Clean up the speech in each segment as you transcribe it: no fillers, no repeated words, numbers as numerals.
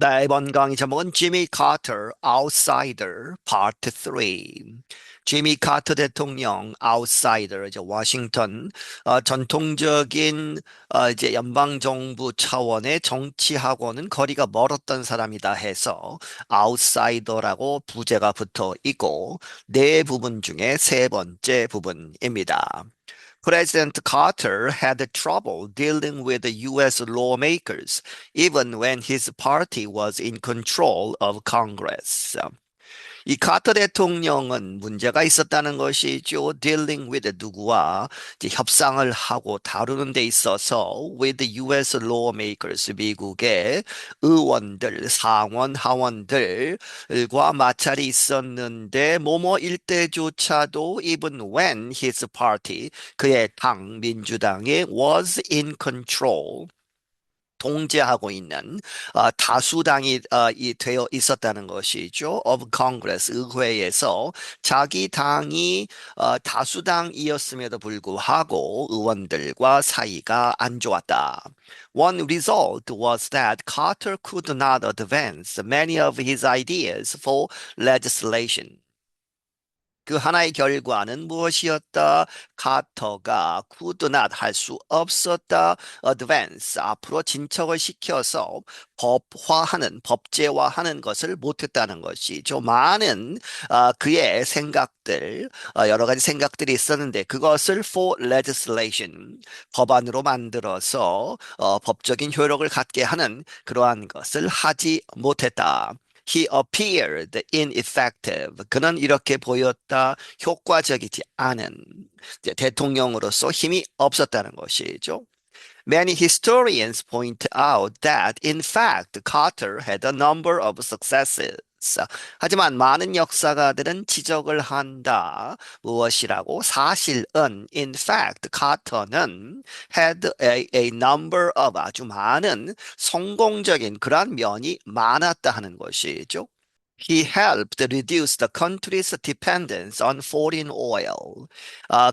네, 이번 강의 제목은 Jimmy Carter Outsider Part 3. 지미 카터 대통령 아웃사이더 이제 워싱턴 전통적인 이제 연방 정부 차원의 정치하고는 거리가 멀었던 사람이다 해서 아웃사이더라고 부제가 붙어 있고 네 부분 중에 세 번째 부분입니다. President Carter had trouble dealing with the U.S. lawmakers, even when his party was in control of Congress. 이 카터 대통령은 문제가 있었다는 것이죠. dealing with 누구와 이제 협상을 하고 다루는 데 있어서 with the U.S. lawmakers 미국의 의원들, 상원, 하원들과 마찰이 있었는데 뭐뭐일 때조차도 even when his party 그의 당 민주당이 was in control 통제하고 있는 다수당이 되어 있었다는 것이죠. of Congress 의회에서 자기 당이 다수당이었음에도 불구하고 의원들과 사이가 안 좋았다. One result was that Carter could not advance many of his ideas for legislation. 그 하나의 결과는 무엇이었다? 카터가 could not 할 수 없었다. advance 앞으로 진척을 시켜서 법제화하는 것을 못했다는 것이죠. 많은 그의 생각들 여러 가지 생각들이 있었는데 그것을 for legislation 법안으로 만들어서 법적인 효력을 갖게 하는 그러한 것을 하지 못했다. He appeared ineffective. 그는 이렇게 보였다. 효과적이지 않은 이제 대통령으로서 힘이 없었다는 것이죠. Many historians point out that, in fact, Carter had a number of successes. 하지만 많은 역사가들은 지적을 한다. 무엇이라고? 사실은, in fact, 카터는 had a number of 아주 많은 성공적인 그런 면이 많았다 하는 것이죠. He helped reduce the country's dependence on foreign oil.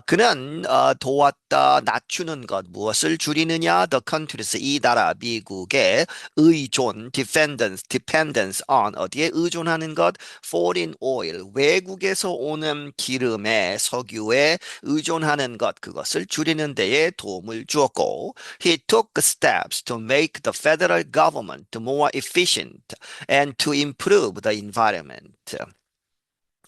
그는 도왔다 낮추는 것 무엇을 줄이느냐? The country's 이 나라 미국의 의존 dependence on 어디에 의존하는 것? foreign oil 외국에서 오는 기름에 석유에 의존하는 것 그것을 줄이는 데에 도움을 주었고 He took steps to make the federal government more efficient and to improve the environment.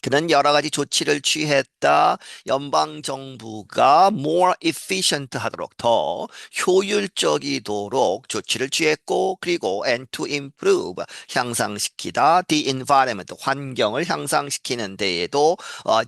그는 여러 가지 조치를 취했다. 연방 정부가 more efficient 하도록 더 효율적이도록 조치를 취했고 그리고 and to improve 향상시키다 the environment 환경을 향상시키는 데에도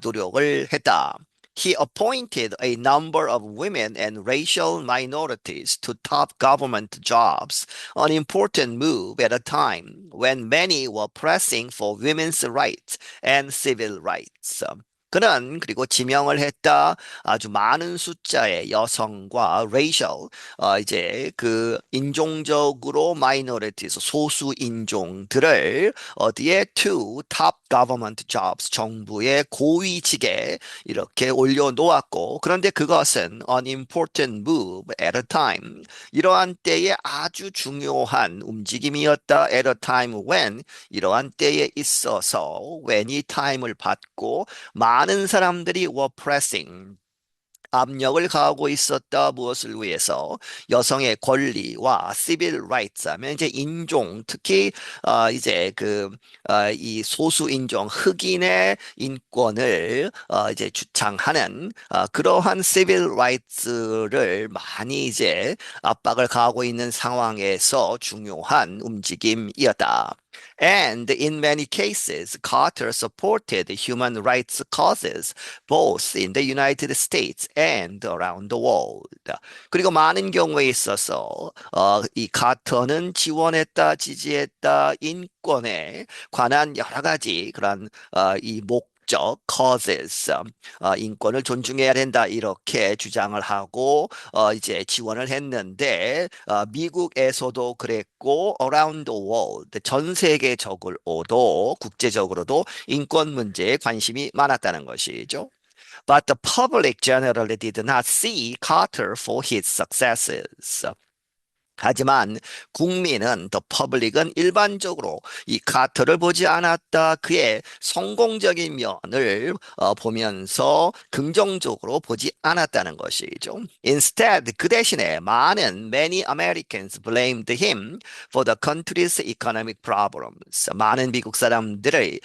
노력을 했다. He appointed a number of women and racial minorities to top government jobs, an important move at a time when many were pressing for women's rights and civil rights. 그는 그리고 지명을 했다. 아주 많은 숫자의 여성과 racial 이제 그 인종적으로 minorities 소수 인종들을 어디에 to top government jobs 정부의 고위직에 이렇게 올려놓았고 그런데 그것은 an important move at a time 이러한 때에 아주 중요한 움직임이었다. at a time when 이러한 때에 있어서 when이 time을 받고 많은 사람들이 were pressing 압력을 가하고 있었다. 무엇을 위해서? 여성의 권리와 civil rights 하면 이제 인종, 특히 이제 이 소수 인종 흑인의 인권을 이제 주창하는 그러한 civil rights를 많이 이제 압박을 가하고 있는 상황에서 중요한 움직임이었다. And in many cases, Carter supported human rights causes both in the United States and around the world. 그리고 많은 경우에 있어서 이 카터는 지원했다, 지지했다, 인권에 관한 여러 가지 그런 이 목적, causes, 인권을 존중해야 된다 이렇게 주장을 하고 이제 지원을 했는데 미국에서도 그랬고 around the world 전 세계적으로도 국제적으로도 인권 문제에 관심이 많았다는 것이죠. But the public generally did not see Carter for his successes. 하지만 국민은 더 퍼블릭은 일반적으로 이 카터를 보지 않았다. 그의 성공적인 면을 보면서 긍정적으로 보지 않았다는 것이죠. Instead, 그 대신에 많은 many Americans blamed him for the country's economic problems. 많은 미국 사람들이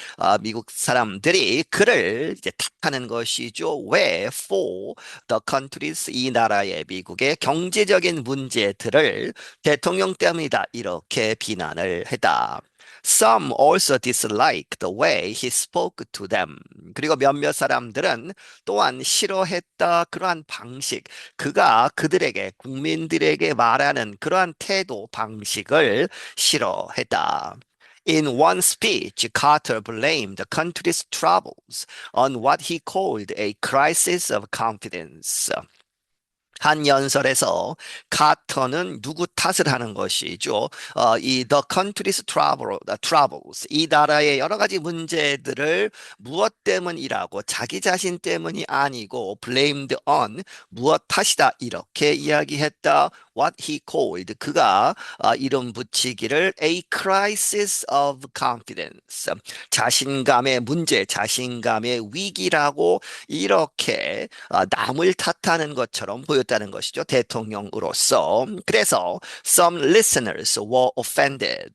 그를 이제 탓하는 것이죠. 왜? For the country's 이 나라의 미국의 경제적인 문제들을 대통령 때문이다. 이렇게 비난을 했다. Some also disliked the way he spoke to them. 그리고 몇몇 사람들은 또한 싫어했다. 그러한 방식. 그가 그들에게, 국민들에게 말하는 그러한 태도, 방식을 싫어했다. In one speech, Carter blamed the country's troubles on what he called a crisis of confidence. 한 연설에서 카터는 누구 탓을 하는 것이죠. 이 The country's troubles, 이 나라의 여러 가지 문제들을 무엇 때문이라고 자기 자신 때문이 아니고 blamed on 무엇 탓이다 이렇게 이야기했다. What he called 그가 이름 붙이기를 a crisis of confidence, 자신감의 문제, 자신감의 위기라고 이렇게 남을 탓하는 것처럼 보였다는 것이죠. 대통령으로서. 그래서 some listeners were offended.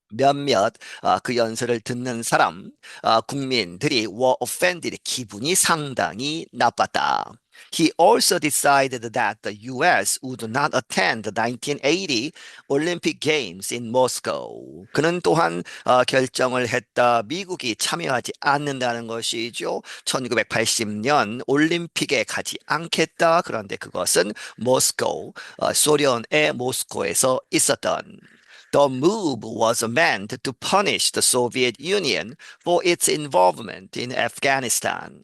몇몇 그 연설을 듣는 국민들이 were offended, 기분이 상당히 나빴다. He also decided that the U.S. would not attend the 1980 Olympic Games in Moscow. 그는 또한 결정을 했다. 미국이 참여하지 않는다는 것이죠. 1980년 올림픽에 가지 않겠다. 그런데 그것은 소련의 모스코에서 있었던 The move was meant to punish the Soviet Union for its involvement in Afghanistan.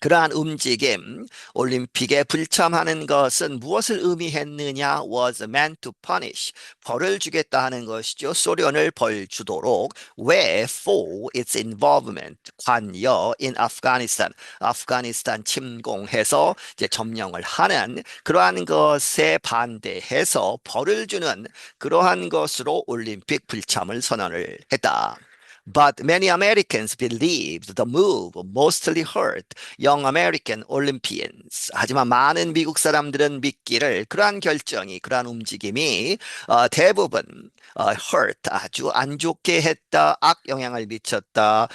그러한 움직임, 올림픽에 불참하는 것은 무엇을 의미했느냐? Was meant to punish. 벌을 주겠다 하는 것이죠. 소련을 벌 주도록. 왜? For its involvement. 관여 in Afghanistan. 아프가니스탄 침공해서 이제 점령을 하는 그러한 것에 반대해서 벌을 주는 그러한 것으로 올림픽 불참을 선언을 했다. But many Americans believed the move mostly hurt young American Olympians. 하지만 많은 미국 사람들은 믿기를 그러한 결정이, 그러한 움직임이 대부분 hurt, 아주 안 좋게 했다, 악 영향을 미쳤다,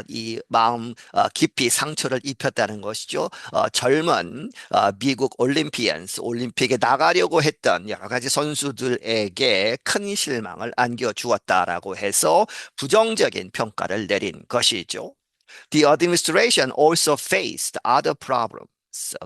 이 마음 깊이 상처를 입혔다는 것이죠. 젊은 미국 올림피언스, 올림픽에 나가려고 했던 여러 가지 선수들에게 큰 실망을 안겨주었다라고 해서 부정적인 평가를 내린 것이죠. The administration also faced other problems.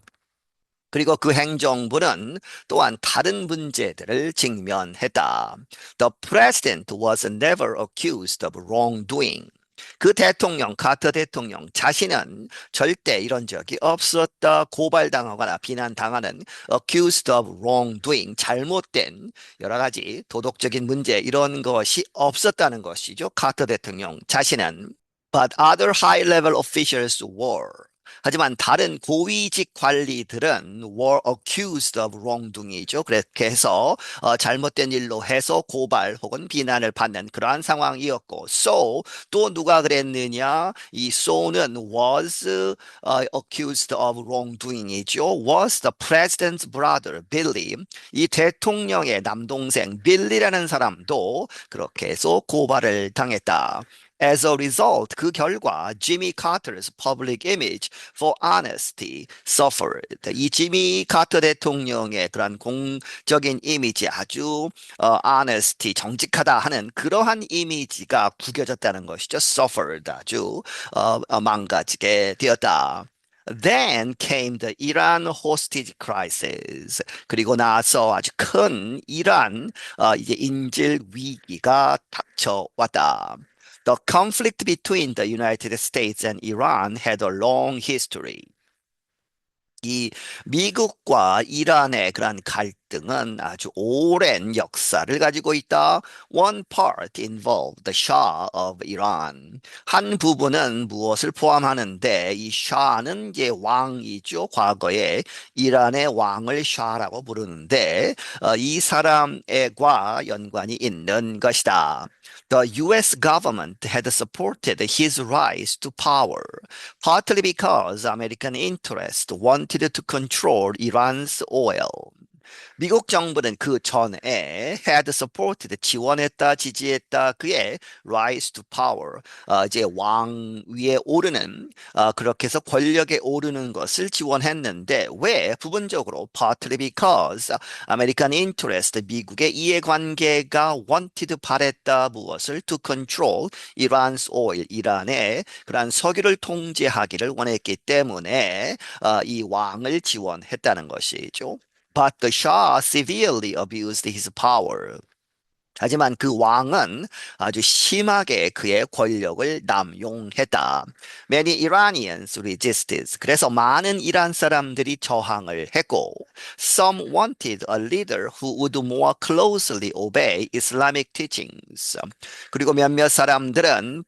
그리고 그 행정부는 또한 다른 문제들을 직면했다. The president was never accused of wrongdoing. 그 대통령, 카터 대통령 자신은 절대 이런 적이 없었다. 고발당하거나 비난당하는 accused of wrongdoing, 잘못된 여러 가지 도덕적인 문제 이런 것이 없었다는 것이죠. 카터 대통령 자신은. But other high-level officials were. 하지만 다른 고위직 관리들은 were accused of wrongdoing이죠. 그렇게 해서 잘못된 일로 해서 고발 혹은 비난을 받는 그러한 상황이었고, so 또 누가 그랬느냐? 이 so는 was accused of wrongdoing이죠. was the president's brother Billy. 이 대통령의 남동생 빌리라는 사람도 그렇게 해서 고발을 당했다. As a result, 그 결과 Jimmy Carter's public image for honesty suffered. 이 지미 카터 대통령의 그런 공적인 이미지, 아주 honesty, 정직하다 하는 그러한 이미지가 구겨졌다는 것이죠. suffered, 아주 망가지게 되었다. Then came the Iran hostage crisis. 그리고 나서 아주 큰 이란 이제 인질 위기가 닥쳐왔다. The conflict between the United States and Iran had a long history. 이 미국과 이란의 그런 갈등, 등은 아주 오랜 역사를 가지고 있다. One part involved the Shah of Iran. 한 부분은 무엇을 포함하는데 이 샤는 이제 왕이죠. 과거에 이란의 왕을 샤라고 부르는데 이 사람과 연관이 있는 것이다. The US government had supported his rise to power, partly because American interests wanted to control Iran's oil. 미국 정부는 그 전에 had supported 지원했다, 지지했다 그의 rise to power 이제 왕 위에 오르는 그렇게 해서 권력에 오르는 것을 지원했는데 왜 부분적으로 partly because American interest 미국의 이해관계가 wanted 바랬다 무엇을 to control Iran's oil 이란의 그러한 석유를 통제하기를 원했기 때문에 이 왕을 지원했다는 것이죠. But the Shah severely abused his power. 하지만 그 왕은 아주 심하게 그의 권력을 남용했다. Many Iranians resisted. 그래서 많은 이란 사람들이 저항을 했고, some wanted a leader who would more closely obey Islamic teachings. 그리고 몇몇 사람들은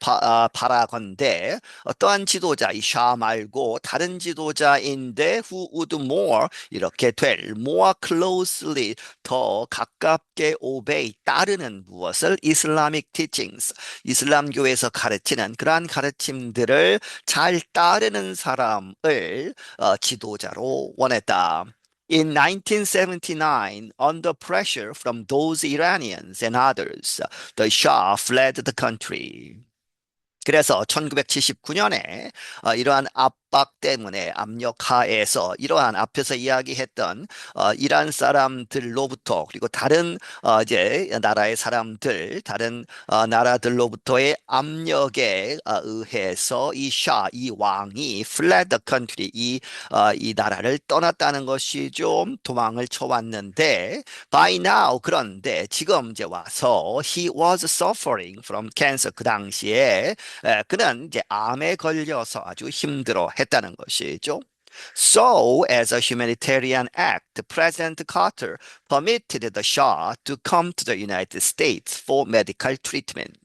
바라건대 어떠한 지도자, 이 샤 말고 다른 지도자인데 who would more 이렇게 more closely 더 가깝게 obey 따르는 무엇을 Islamic teachings 이슬람교에서 가르치는 그러한 가르침들을 잘 따르는 사람을 지도자로 원했다. In 1979, under pressure from those Iranians and others, the Shah fled the country. 그래서 1979년에 이러한 압박 때문에 압력하에서 이러한 앞에서 이야기했던 이란 사람들로부터 그리고 다른 이제 나라의 사람들 다른 나라들로부터의 압력에 의해서 이 샤, 이 왕이 fled the country 이 나라를 떠났다는 것이 좀 도망을 쳐왔는데 by now 그런데 지금 이제 와서 he was suffering from cancer 그 당시에 그는 이제 암에 걸려서 아주 힘들어 했다는 것이죠. So, as a humanitarian act, President Carter permitted the Shah to come to the United States for medical treatment.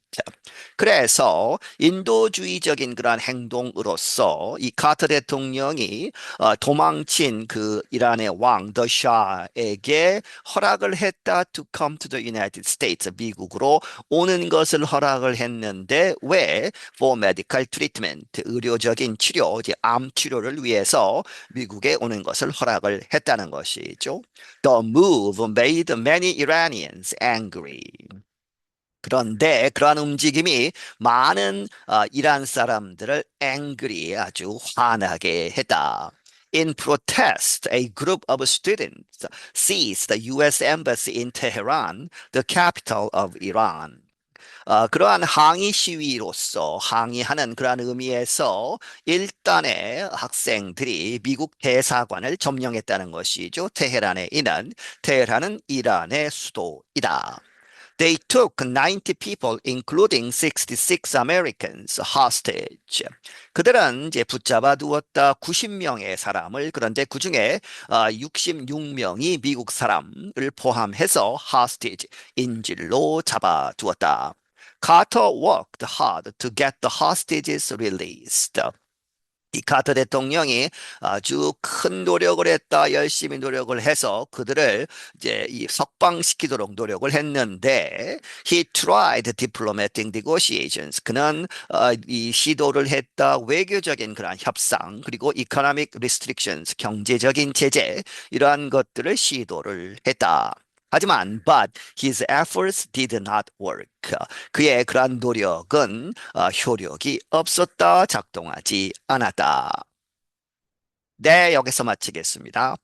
그래서 인도주의적인 그런 행동으로서 이 카터 대통령이 도망친 그 이란의 왕 더샤에게 허락을 했다 to come to the United States 미국으로 오는 것을 허락을 했는데 왜 for medical treatment 의료적인 치료 이제 암 치료를 위해서 미국에 오는 것을 허락을 했다는 것이죠. The move made many Iranians angry. 그런데 그러한 움직임이 많은 이란 사람들을 angry 아주 화나게 했다. In protest, a group of students seized the U.S. Embassy in Tehran, the capital of Iran. 그러한 항의 시위로서 항의하는 그러한 의미에서 일단의 학생들이 미국 대사관을 점령했다는 것이죠. 테헤란은 이란의 수도이다. They took 90 people, including 66 Americans, hostage. 그들은 이제 붙잡아 두었다 90명의 사람을 그런데 그중에 66명이 미국 사람을 포함해서 hostage, 인질로 잡아 두었다. Carter worked hard to get the hostages released. 이 카터 대통령이 아주 큰 노력을 했다, 열심히 노력을 해서 그들을 이제 이 석방시키도록 노력을 했는데, he tried diplomatic negotiations. 그는 이 시도를 했다, 외교적인 그런 협상, 그리고 economic restrictions, 경제적인 제재, 이러한 것들을 시도를 했다. 하지만 but his efforts did not work. 그의 그러한 노력은 효력이 없었다, 작동하지 않았다. 네, 여기서 마치겠습니다.